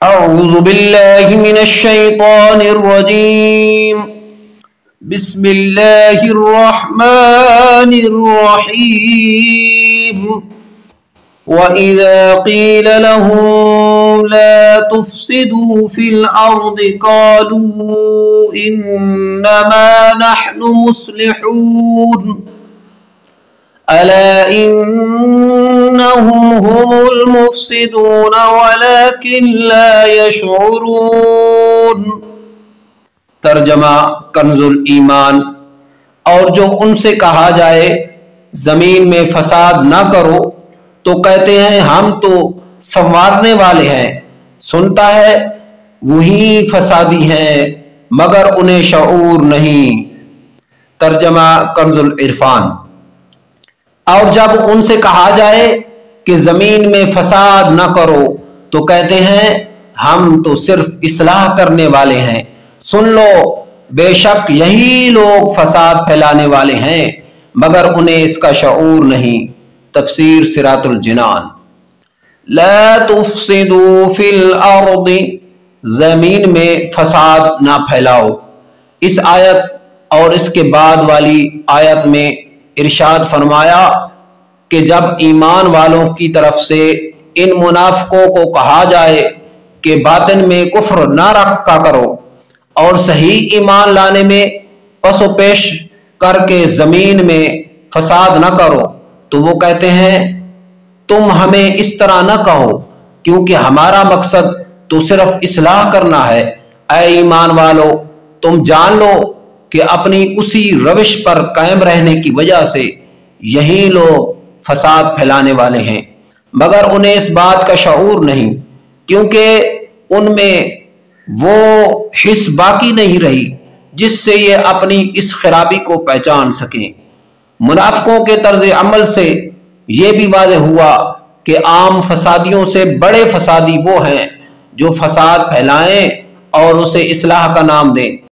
أعوذ بالله من الشيطان الرجيم. بسم الله الرحمن الرحيم. وإذا قيل لهم لا تفسدوا في الأرض قالوا إنما نحن مصلحون ألا إنهم هم المفسدون ولكن لا يشعرون. ترجمہ کنز الایمان. اور جو ان سے کہا جائے زمین میں فساد نہ کرو تو کہتے ہیں ہم تو سنوارنے والے ہیں. سنتا ہے وہی فسادی ہیں مگر انہیں شعور نہیں. ترجمہ کنز العرفان. اور جب ان سے کہا جائے کہ زمین میں فساد نہ کرو تو کہتے ہیں ہم تو صرف اصلاح کرنے والے ہیں. سن لو بے شک یہی لوگ فساد پھیلانے والے ہیں مگر انہیں اس کا شعور نہیں. تفسیر صراط الجنان. لا تفسدوا فی الارض، زمین میں فساد نہ پھیلاؤ. اس آیت اور اس کے بعد والی آیت میں ارشاد فرمایا کہ جب ایمان والوں کی طرف سے ان منافقوں کو کہا جائے کہ باطن میں کفر نہ رکھا کرو اور صحیح ایمان لانے میں پس و پیش کر کے زمین میں فساد نہ کرو تو وہ کہتے ہیں تم ہمیں اس طرح نہ کہو کیونکہ ہمارا مقصد تو صرف اصلاح کرنا ہے. اے ایمان والو تم جان لو کہ اپنی اسی روش پر قائم رہنے کی وجہ سے یہی لوگ فساد پھیلانے والے ہیں مگر انہیں اس بات کا شعور نہیں کیونکہ ان میں وہ حس باقی نہیں رہی جس سے یہ اپنی اس خرابی کو پہچان سکیں. منافقوں کے طرز عمل سے یہ بھی واضح ہوا کہ عام فسادیوں سے بڑے فسادی وہ ہیں جو فساد پھیلائیں اور اسے اصلاح کا نام دیں.